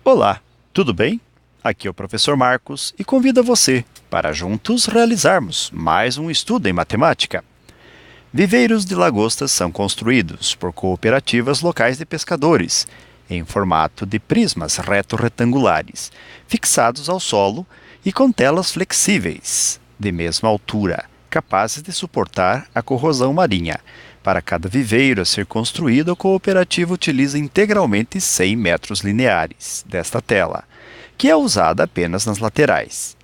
Olá, tudo bem? Aqui é o professor Marcos e convido você para juntos realizarmos mais um estudo em matemática. Viveiros de lagostas são construídos por cooperativas locais de pescadores, em formato de prismas reto-retangulares, fixados ao solo e com telas flexíveis, de mesma altura, capazes de suportar a corrosão marinha. Para cada viveiro a ser construído, a cooperativa utiliza integralmente 100 metros lineares desta tela, que é usada apenas nas laterais.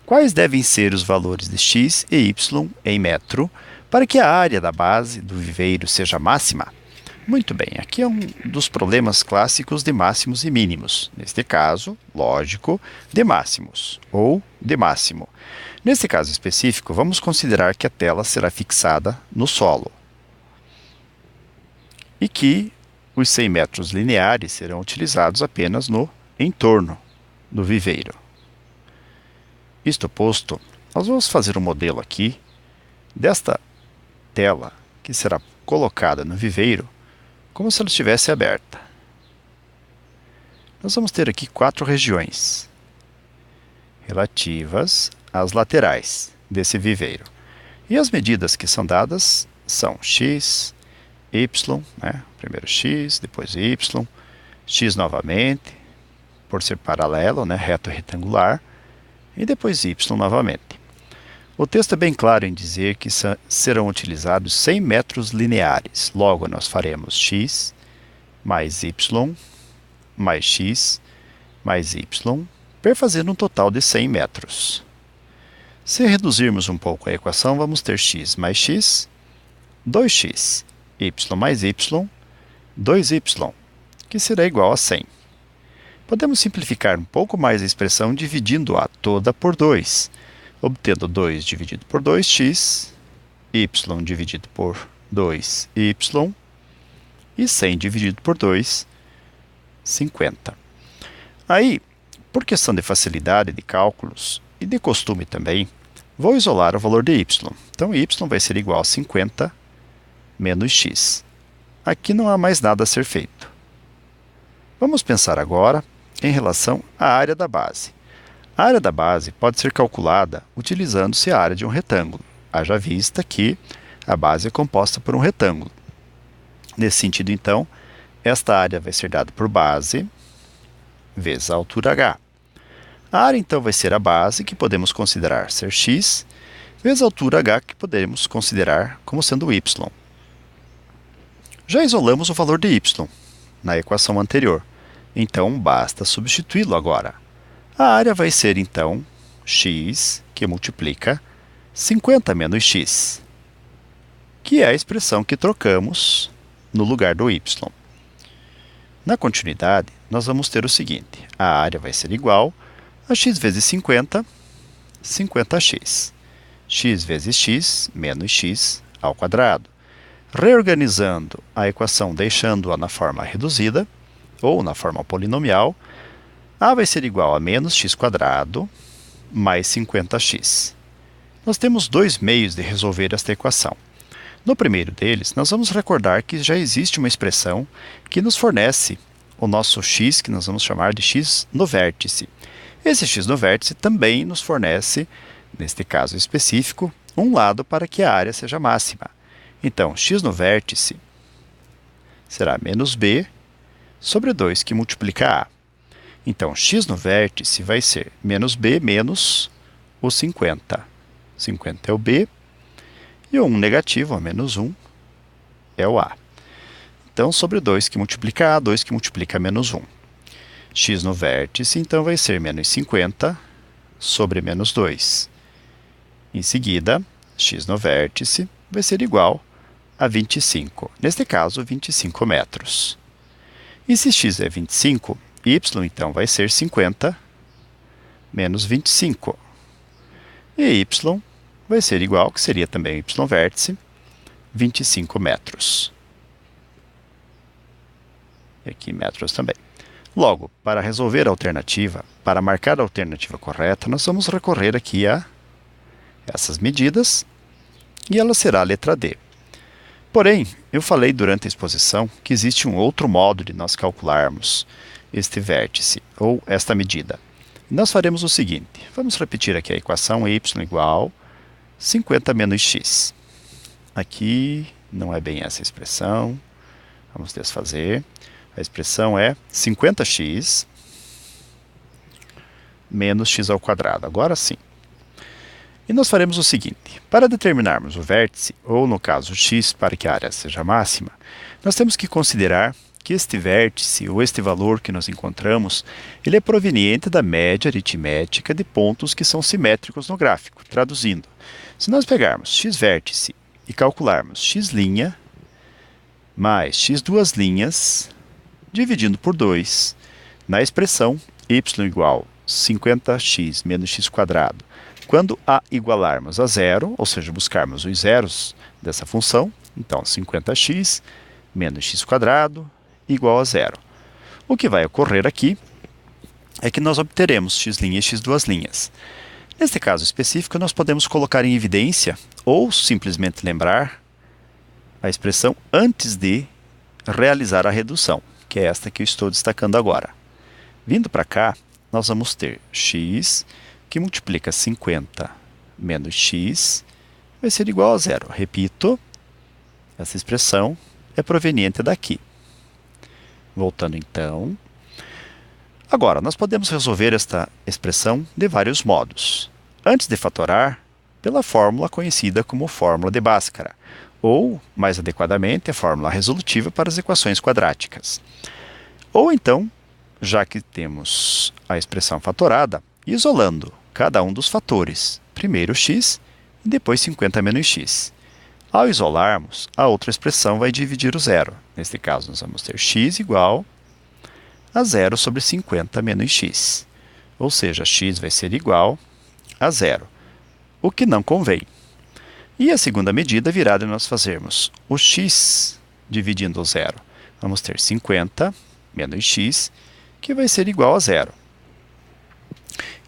Quais devem ser os valores de x e y em metro para que a área da base do viveiro seja máxima? Muito bem, aqui é um dos problemas clássicos de máximos e mínimos. Neste caso, lógico, de máximos ou de máximo. Neste caso específico, vamos considerar que a tela será fixada no solo e que os 100 metros lineares serão utilizados apenas no entorno do viveiro. Isto posto, nós vamos fazer um modelo aqui desta tela que será colocada no viveiro como se ela estivesse aberta. Nós vamos ter aqui 4 regiões relativas às laterais desse viveiro. E as medidas que são dadas são x, y, primeiro x, depois y, x novamente, por ser paralelo, reto retangular, e depois y novamente. O texto é bem claro em dizer que serão utilizados 100 metros lineares. Logo, nós faremos x mais y mais x mais y, perfazendo um total de 100 metros. Se reduzirmos um pouco a equação, vamos ter x mais x, 2x, y mais y, 2y, que será igual a 100. Podemos simplificar um pouco mais a expressão dividindo-a toda por 2, obtendo 2 dividido por 2x, y dividido por 2y, e 100 dividido por 2, 50. Aí, por questão de facilidade de cálculos e de costume também, vou isolar o valor de y. Então, y vai ser igual a 50 menos x. Aqui não há mais nada a ser feito. Vamos pensar agora em relação à área da base. A área da base pode ser calculada utilizando-se a área de um retângulo, haja vista que a base é composta por um retângulo. Nesse sentido, então, esta área vai ser dada por base vezes a altura h. A área, então, vai ser a base, que podemos considerar ser x, vezes a altura h, que podemos considerar como sendo y. Já isolamos o valor de y na equação anterior, então basta substituí-lo agora. A área vai ser, então, x, que multiplica 50 menos x, que é a expressão que trocamos no lugar do y. Na continuidade, nós vamos ter o seguinte: a área vai ser igual a x vezes 50, 50x. X vezes x menos x ao quadrado. Reorganizando a equação, deixando-a na forma reduzida, ou na forma polinomial, a vai ser igual a menos x² mais 50x. Nós temos 2 meios de resolver esta equação. No primeiro deles, nós vamos recordar que já existe uma expressão que nos fornece o nosso x, que nós vamos chamar de x no vértice. Esse x no vértice também nos fornece, neste caso específico, um lado para que a área seja máxima. Então, x no vértice será menos b sobre 2, que multiplica a. Então, x no vértice vai ser menos b menos o 50. 50 é o b, e o 1 negativo, a menos 1, é o a. Então, sobre 2 que multiplica a, 2 que multiplica menos 1. X no vértice, então, vai ser menos 50 sobre menos 2. Em seguida, x no vértice vai ser igual a 25. Neste caso, 25 metros. E se x é 25, y, então, vai ser 50 menos 25. E y vai ser igual, que seria também y vértice, 25 metros. E aqui metros também. Logo, para resolver a alternativa, para marcar a alternativa correta, nós vamos recorrer aqui a essas medidas, e ela será a letra D. Porém, eu falei durante a exposição que existe um outro modo de nós calcularmos este vértice, ou esta medida. Nós faremos o seguinte, vamos repetir aqui a equação y igual 50 menos x. Aqui não é bem essa expressão, vamos desfazer. A expressão é 50x menos x ao quadrado, agora sim. E nós faremos o seguinte, para determinarmos o vértice, ou no caso x para que a área seja máxima, nós temos que considerar que este vértice, ou este valor que nós encontramos, ele é proveniente da média aritmética de pontos que são simétricos no gráfico. Traduzindo, se nós pegarmos x vértice e calcularmos x' mais x duas linhas, dividindo por 2, na expressão y igual 50x menos x quadrado, quando a igualarmos a zero, ou seja, buscarmos os zeros dessa função, então 50x menos x quadrado igual a zero. O que vai ocorrer aqui é que nós obteremos x' e x duas linhas. Neste caso específico, nós podemos colocar em evidência ou simplesmente lembrar a expressão antes de realizar a redução, que é esta que eu estou destacando agora. Vindo para cá, nós vamos ter x que multiplica 50 menos x vai ser igual a zero. Repito, essa expressão é proveniente daqui. Voltando então. Agora, nós podemos resolver esta expressão de vários modos. Antes de fatorar, pela fórmula conhecida como fórmula de Bhaskara, ou, mais adequadamente, a fórmula resolutiva para as equações quadráticas. Ou então, já que temos a expressão fatorada, isolando cada um dos fatores, primeiro x e depois 50 menos x. Ao isolarmos, a outra expressão vai dividir o zero. Neste caso, nós vamos ter x igual a zero sobre 50 menos x. Ou seja, x vai ser igual a zero, o que não convém. E a segunda medida virá de nós fazermos o x dividindo o zero. Vamos ter 50 menos x, que vai ser igual a zero.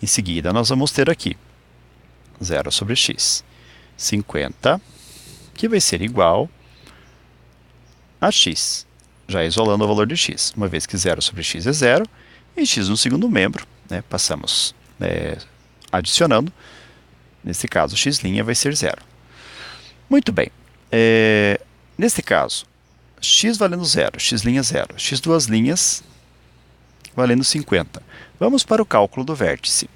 Em seguida, nós vamos ter aqui zero sobre x. 50, que vai ser igual a x, já isolando o valor de x, uma vez que zero sobre x é zero, e x no segundo membro, né, passamos adicionando, nesse caso, x' vai ser zero. Muito bem, nesse caso, x valendo zero, x' zero, x duas linhas valendo 50. Vamos para o cálculo do vértice.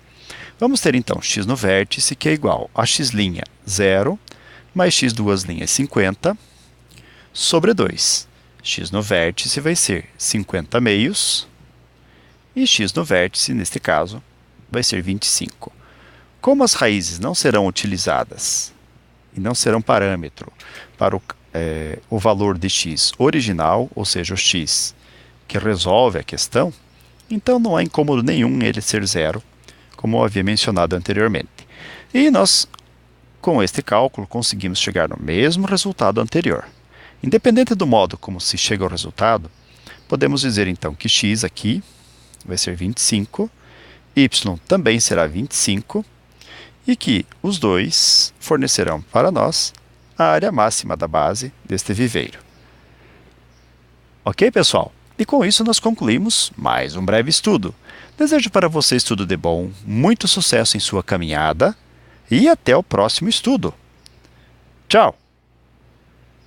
Vamos ter então x no vértice, que é igual a x' zero, mais x duas linhas 50, sobre 2. X no vértice vai ser 50 meios, e x no vértice, neste caso, vai ser 25. Como as raízes não serão utilizadas e não serão parâmetro para o valor de x original, ou seja, o x que resolve a questão, então não há incômodo nenhum ele ser zero, como eu havia mencionado anteriormente. E nós, com este cálculo, conseguimos chegar no mesmo resultado anterior. Independente do modo como se chega ao resultado, podemos dizer então que x aqui vai ser 25, y também será 25, e que os dois fornecerão para nós a área máxima da base deste viveiro. Ok, pessoal? E com isso nós concluímos mais um breve estudo. Desejo para vocês tudo de bom, muito sucesso em sua caminhada e até o próximo estudo. Tchau!